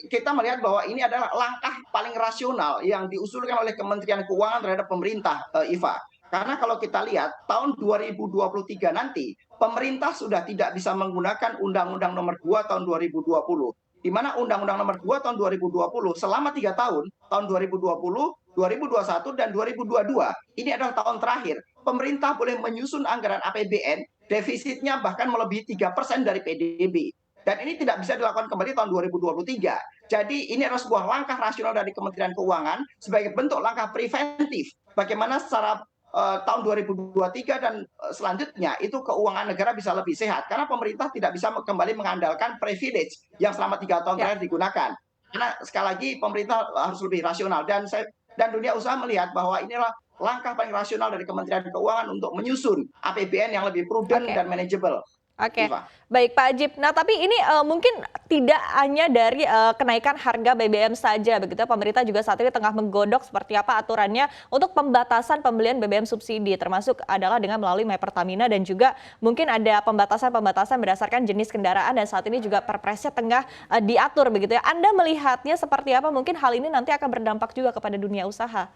kita melihat bahwa ini adalah langkah paling rasional yang diusulkan oleh Kementerian Keuangan terhadap pemerintah, Iva. Karena kalau kita lihat tahun 2023 nanti, pemerintah sudah tidak bisa menggunakan Undang-Undang Nomor 2 tahun 2020. Di mana Undang-Undang Nomor 2 tahun 2020 selama 3 tahun, tahun 2020, 2021, dan 2022, ini adalah tahun terakhir. Pemerintah boleh menyusun anggaran APBN, defisitnya bahkan melebihi 3% dari PDB. Dan ini tidak bisa dilakukan kembali tahun 2023. Jadi ini adalah sebuah langkah rasional dari Kementerian Keuangan sebagai bentuk langkah preventif. Bagaimana secara tahun 2023 dan selanjutnya itu keuangan negara bisa lebih sehat. Karena pemerintah tidak bisa kembali mengandalkan privilege yang selama 3 tahun Ya. terakhir digunakan. Karena sekali lagi pemerintah harus lebih rasional. Dan dunia usaha melihat bahwa inilah langkah paling rasional dari Kementerian Keuangan untuk menyusun APBN yang lebih prudent Oke. dan manageable. Oke, Iva. baik Pak Ajib. Nah, tapi ini mungkin tidak hanya dari kenaikan harga BBM saja, begitu ya. Pemerintah juga saat ini tengah menggodok seperti apa aturannya untuk pembatasan pembelian BBM subsidi, termasuk adalah dengan melalui My Pertamina dan juga mungkin ada pembatasan-pembatasan berdasarkan jenis kendaraan dan saat ini juga Perpresnya tengah diatur begitu ya. Anda melihatnya seperti apa? Mungkin hal ini nanti akan berdampak juga kepada dunia usaha.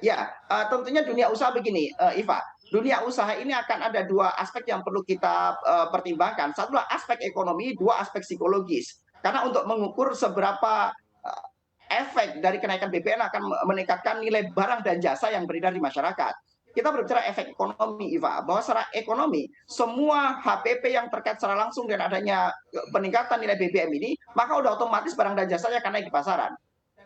Ya, tentunya dunia usaha begini, Iva. Dunia usaha ini akan ada dua aspek yang perlu kita pertimbangkan. Satu adalah aspek ekonomi, dua aspek psikologis. Karena untuk mengukur seberapa efek dari kenaikan BBM akan meningkatkan nilai barang dan jasa yang beredar di masyarakat. Kita berbicara efek ekonomi, Iva, bahwa secara ekonomi semua HPP yang terkait secara langsung dengan adanya peningkatan nilai BBM ini, maka udah otomatis barang dan jasanya akan naik di pasaran.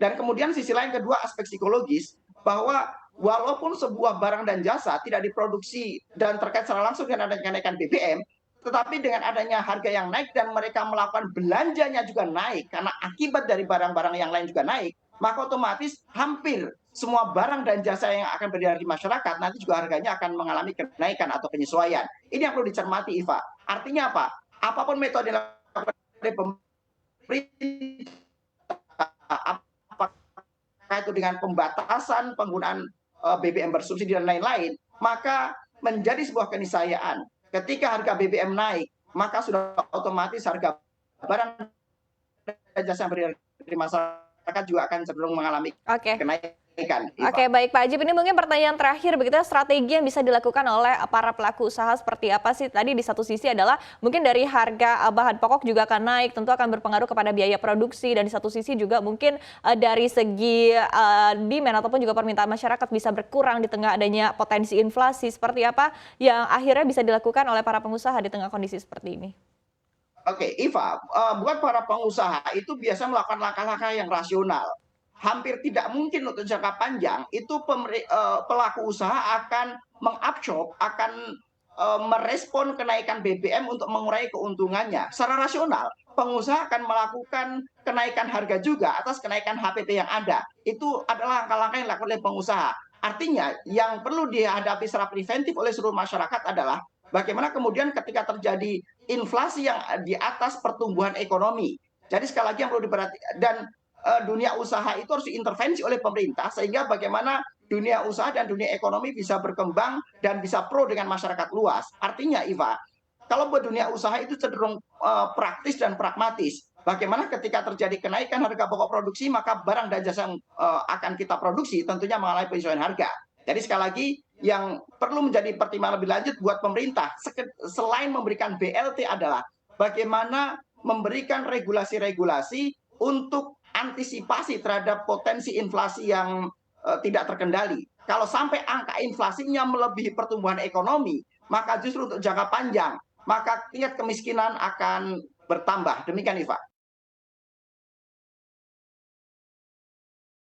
Dan kemudian sisi lain kedua aspek psikologis bahwa walaupun sebuah barang dan jasa tidak diproduksi dan terkait secara langsung dengan adanya kenaikan BBM, tetapi dengan adanya harga yang naik dan mereka melakukan belanjanya juga naik karena akibat dari barang-barang yang lain juga naik, maka otomatis hampir semua barang dan jasa yang akan beredar di masyarakat nanti juga harganya akan mengalami kenaikan atau penyesuaian. Ini yang perlu dicermati, Iva. Artinya apa? Apapun metode yang dilakukan oleh pemerintah, apakah itu dengan pembatasan penggunaan BBM bersubsidi dan lain-lain, maka menjadi sebuah keniscayaan. Ketika harga BBM naik, maka sudah otomatis harga barang dan jasa yang beredar di masyarakat juga akan cenderung mengalami Oke. kenaikan, Iva. Oke, baik Pak Ajib. Ini mungkin pertanyaan terakhir begitu, strategi yang bisa dilakukan oleh para pelaku usaha seperti apa sih? Tadi di satu sisi adalah mungkin dari harga bahan pokok juga akan naik, tentu akan berpengaruh kepada biaya produksi dan di satu sisi juga mungkin dari segi demand ataupun juga permintaan masyarakat bisa berkurang di tengah adanya potensi inflasi. Seperti apa yang akhirnya bisa dilakukan oleh para pengusaha di tengah kondisi seperti ini? Oke, Iva, buat para pengusaha itu biasa melakukan langkah-langkah yang rasional. Hampir tidak mungkin untuk jangka panjang itu pelaku usaha akan mengabsorb, akan merespon kenaikan BBM untuk mengurangi keuntungannya. Secara rasional, pengusaha akan melakukan kenaikan harga juga atas kenaikan HPP yang ada. Itu adalah langkah-langkah yang dilakukan oleh pengusaha. Artinya, yang perlu dihadapi secara preventif oleh seluruh masyarakat adalah bagaimana kemudian ketika terjadi inflasi yang di atas pertumbuhan ekonomi. Jadi sekali lagi yang perlu diperhatikan dan dunia usaha itu harus diintervensi oleh pemerintah sehingga bagaimana dunia usaha dan dunia ekonomi bisa berkembang dan bisa pro dengan masyarakat luas. Artinya, Iva, kalau buat dunia usaha itu cenderung praktis dan pragmatis. Bagaimana ketika terjadi kenaikan harga pokok produksi, maka barang dan jasa yang akan kita produksi tentunya mengalami penyesuaian harga. Jadi sekali lagi yang perlu menjadi pertimbangan lebih lanjut buat pemerintah selain memberikan BLT adalah bagaimana memberikan regulasi-regulasi untuk antisipasi terhadap potensi inflasi yang tidak terkendali. Kalau sampai angka inflasinya melebihi pertumbuhan ekonomi, maka justru untuk jangka panjang, maka tingkat kemiskinan akan bertambah. Demikian, Iva.